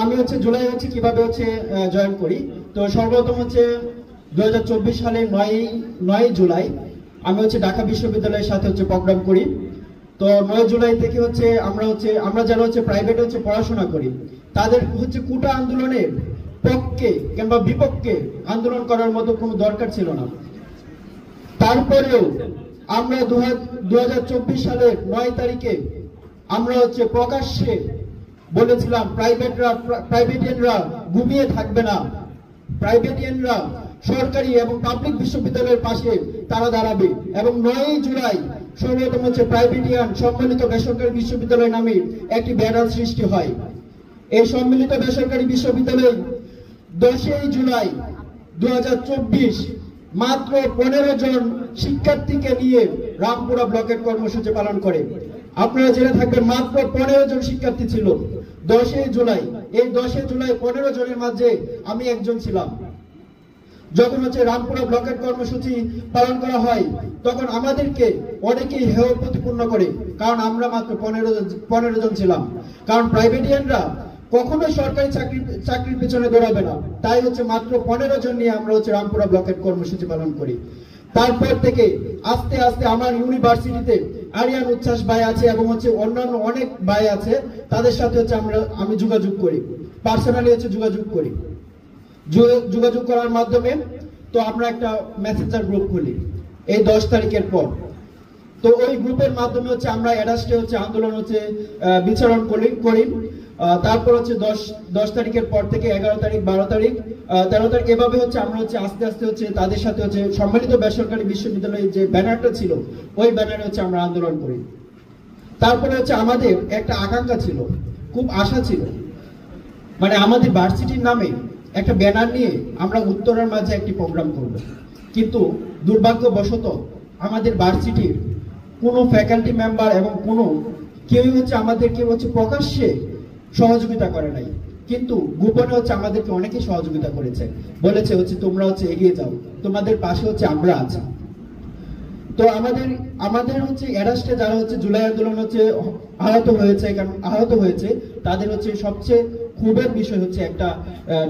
আমি হচ্ছে জুলাই হচ্ছে কিভাবে হচ্ছে জয়েন করি। তো সর্বপ্রথম হচ্ছে 2024 সালে 9 জুলাই আমি হচ্ছে ঢাকা বিশ্ববিদ্যালয়ের সাথে হচ্ছে প্রোগ্রাম করি। তো 9 জুলাই থেকে হচ্ছে আমরা যারা হচ্ছে প্রাইভেটে হচ্ছে পড়াশোনা করি তাদের হচ্ছে কোটা আন্দোলনের পক্ষে কিংবা বিপক্ষে আন্দোলন করার মতো কোনো দরকার ছিল না। তারপরেও আমরা 2024 সালের 9 তারিখে আমরা হচ্ছে প্রকাশ্যে বলেছিলাম প্রাইভেটিয়ানরা ঘুমিয়ে থাকবে না, প্রাইভেটিয়ানরা সরকারি এবং পাবলিক বিশ্ববিদ্যালয়ের পাশে তারা দাঁড়াবে। এবং 9 জুলাই সর্বপ্রথম হচ্ছে প্রাইভেটিয়ান সম্মিলিত বেসরকারি বিশ্ববিদ্যালয় নামে একটি ব্যানার সৃষ্টি হয়। এই সম্মিলিত বেসরকারি বিশ্ববিদ্যালয় 10 জুলাই 2024 মাত্র 15 জন শিক্ষার্থীকে নিয়ে রামপুরা ব্লকের কর্মসূচি পালন করে। আপনারা জেনে থাকবেন মাত্র 15 জন শিক্ষার্থী ছিল 10 জুলাই। এই 10 জুলাই 15 জনের মাঝে আমি একজন ছিলাম। যখন হচ্ছে রামপুরা ব্লকের কর্মসূচি পালন করা হয় তখন আমাদেরকে অনেকেই হেয় প্রতিপন্ন করে, কারণ আমরা মাত্র 15 জন ছিলাম। কারণ প্রাইভেটিয়ানরা কখনোই সরকারি চাকরির পিছনে দৌড়াবে না, তাই হচ্ছে মাত্র 15 জন নিয়ে আমরা হচ্ছে রামপুরা ব্লকের কর্মসূচি পালন করি। তারপর থেকে আস্তে আস্তে আমার ইউনিভার্সিটিতে আরিয়ান উচ্ছ্বাস ভাই আছে এবং হচ্ছে অন্যান্য অনেক ভাই আছে, তাদের সাথে হচ্ছে আমি যোগাযোগ করি, পার্সোনালি হচ্ছে যোগাযোগ করি। যোগাযোগ করার মাধ্যমে তো আমরা একটা মেসেঞ্জার গ্রুপ খুলি এই 10 তারিখের পর। তো ওই গ্রুপের মাধ্যমে হচ্ছে আমরা এডাস্টে হচ্ছে আন্দোলন হচ্ছে বিচরণ করি। তারপর হচ্ছে 10 তারিখের পর থেকে 11 তারিখ 12 তারিখ 13 তারিখ এভাবে হচ্ছে আমরা হচ্ছে আস্তে আস্তে হচ্ছে তাদের সাথে হচ্ছে সম্মিলিত বেসরকারি বিশ্ববিদ্যালয়ের যে ব্যানারটা ছিল ওই ব্যানারে হচ্ছে আমরা আন্দোলন করি। তারপরে হচ্ছে আমাদের একটা আকাঙ্ক্ষা ছিল, খুব আশা ছিল, মানে আমাদের ভার্সিটির নামে একটা ব্যানার নিয়ে আমরা উত্তরার মাঝে একটি প্রোগ্রাম করব। কিন্তু দুর্ভাগ্যবশত আমাদের ভার্সিটির কোনো ফ্যাকাল্টি মেম্বার এবং কোনো কেউ হচ্ছে আমাদেরকে হচ্ছে প্রকাশ্যে সহযোগিতা করে নাই, কিন্তু গোপনে হচ্ছে আমাদেরকে অনেকে সহযোগিতা করেছে, বলেছে হচ্ছে তোমরা হচ্ছে এগিয়ে যাও, তোমাদের পাশে হচ্ছে আমরা আছি। তো আমাদের হচ্ছে এডাস্টে যারা হচ্ছে জুলাই আন্দোলন হচ্ছে আহত হয়েছে তাদের হচ্ছে সবচেয়ে ক্ষোভের বিষয় হচ্ছে একটা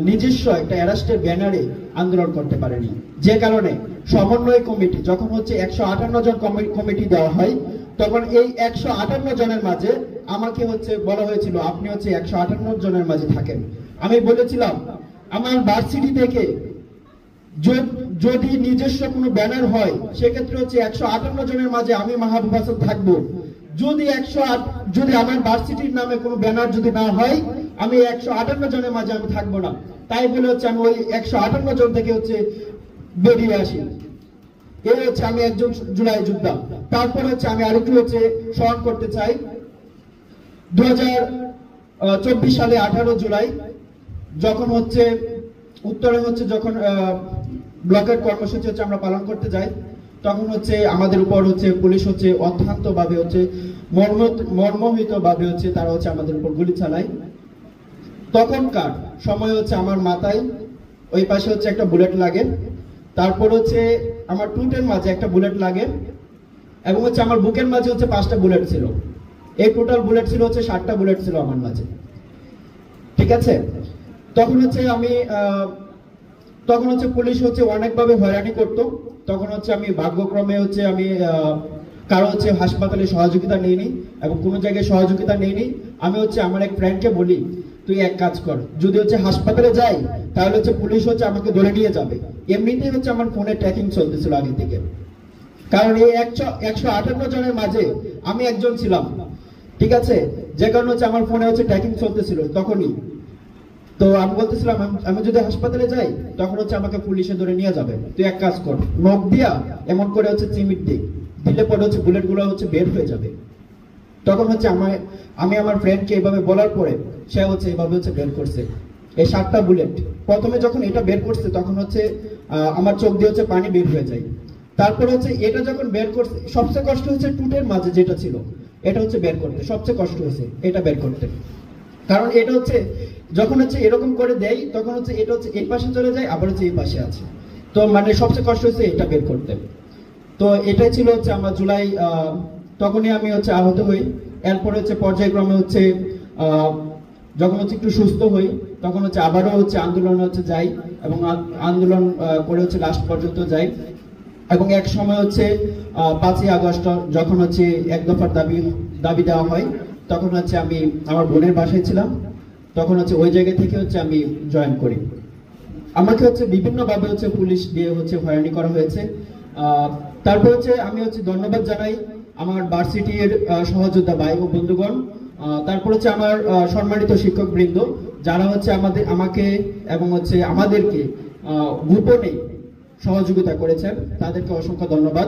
নিজস্ব একটা এডাস্টের ব্যানারে আন্দোলন করতে পারেনি, যে কারণে সমন্বয় কমিটি যখন হচ্ছে 158 জন কমিটি দেওয়া হয় তখন এই 158 জনের মাঝে আমাকে হচ্ছে বলা হয়েছিল আপনি হচ্ছে 158 জনের মাঝে থাকেন। আমি বলেছিলাম আমার ভার্সিটি থেকে যদি নিজস্ব কোনো ব্যানার হয় সেক্ষেত্রে হচ্ছে 158 জনের মাঝে আমি মাহবুব হাসান থাকবো। যদি আমার ভার্সিটির নামে কোনো ব্যানার যদি না হয় আমি 158 জনের মাঝে আমি থাকবো না। তাই বলে হচ্ছে আমি ওই 158 জন থেকে হচ্ছে বেরিয়ে আসি। এই হচ্ছে আমি একজন জুলাই যোদ্ধা। তারপর হচ্ছে আমি আরেকটু হচ্ছে স্মরণ করতে চাই 2024 সালে 18 জুলাই যখন হচ্ছে উত্তরে হচ্ছে যখন ব্লকের কর্মসূচি হচ্ছে আমরা পালন করতে যাই তখন হচ্ছে আমাদের উপর হচ্ছে পুলিশ হচ্ছে অত্যন্ত ভাবে হচ্ছে মর্মহিত ভাবে হচ্ছে তারা হচ্ছে আমাদের উপর গুলি চালায়। তখনকার সময় হচ্ছে আমার মাথায় ওই পাশে হচ্ছে একটা বুলেট লাগে, তারপর হচ্ছে আমার টুটের মাঝে একটা বুলেট লাগে এবং হচ্ছে আমার বুকের মাঝে হচ্ছে 5টা বুলেট ছিল। এই টোটাল বুলেট ছিল হচ্ছে 60টা বুলেট ছিল আমার মাঝে, ঠিক আছে। তখন হচ্ছে পুলিশ হচ্ছে অনেকভাবে হয়রানি করতো। তখন হচ্ছে আমি ভাগ্যক্রমে হচ্ছে আমি কারো হচ্ছে হাসপাতালে সহযোগিতা নেইনি এবং কোনো জায়গায় সহযোগিতা নেইনি। আমি হচ্ছে আমার এক ফ্রেন্ডকে বলি তুই এক কাজ কর, যদি হচ্ছে হাসপাতালে যাই তাহলে হচ্ছে পুলিশ হচ্ছে আমাকে ধরে নিয়ে যাবে। এমনিতেই হচ্ছে আমার ফোনে ট্র্যাকিং চলতেছিল আগে থেকে, কারণ এই 158 জনের মাঝে আমি একজন ছিলাম, ঠিক আছে, যে কারণে হচ্ছে আমার ফোনে হচ্ছে ট্র্যাকিং চলতেছিল তখনই। তো আমি বলতেছিলাম আমি যদি হাসপাতালে যাই তখন হচ্ছে আমাকে পুলিশে ধরে নিয়ে যাবে, তুই এক কাজ কর নখ দিয়া এমন করে হচ্ছে চিমিট দিলে পরে হচ্ছে বুলেট গুলো হচ্ছে বের হয়ে যাবে। তখন হচ্ছে আমি আমার ফ্রেন্ডকে এভাবে বলার পরে সে হচ্ছে এভাবে হচ্ছে বের করছে এই 7টা বুলেট। প্রথমে যখন এটা বের করছে তখন হচ্ছে আমার চোখ দিয়ে হচ্ছে পানি বের হয়ে যায়। তারপর হচ্ছে এটা যখন বের করছে সবচেয়ে কষ্ট হচ্ছে টুটের মাঝে যেটা ছিল এটা হচ্ছে বের করতে সবচেয়ে কষ্ট হয়েছে এটা বের করতে, কারণ এটা হচ্ছে যখন হচ্ছে এরকম করে দেয় তখন হচ্ছে এটা হচ্ছে এই পাশে চলে যায় আবার হচ্ছে এই পাশে আছে, তো মানে সবচেয়ে কষ্ট হয়েছে এটা বের করতে। তো এটাই ছিল হচ্ছে আমার জুলাই, তখনই আমি হচ্ছে আহত হই। এরপরে হচ্ছে পর্যায়ক্রমে হচ্ছে যখন হচ্ছে একটু সুস্থ হই তখন হচ্ছে আবারও হচ্ছে আন্দোলনে হচ্ছে যাই এবং আন্দোলন করে হচ্ছে লাস্ট পর্যন্ত যাই। এবং এক সময় হচ্ছে 5ই আগস্ট যখন হচ্ছে এক দফার দাবি দেওয়া হয়, তখন হচ্ছে আমি আমার বোনের বাসায় ছিলাম, তখন হচ্ছে ওই জায়গা থেকে হচ্ছে আমি জয়েন করি। আমাকে হচ্ছে বিভিন্নভাবে হচ্ছে পুলিশ দিয়ে হচ্ছে হয়রানি করা হয়েছে। তারপর হচ্ছে আমি হচ্ছে ধন্যবাদ জানাই আমার ভার্সিটির সহযোদ্ধা ভাই ও বন্ধুগণ, তারপর হচ্ছে আমার সম্মানিত শিক্ষক বৃন্দ যারা হচ্ছে আমাকে এবং হচ্ছে আমাদেরকে গোপনে সহযোগিতা করেছেন, তাদেরকে অসংখ্য ধন্যবাদ।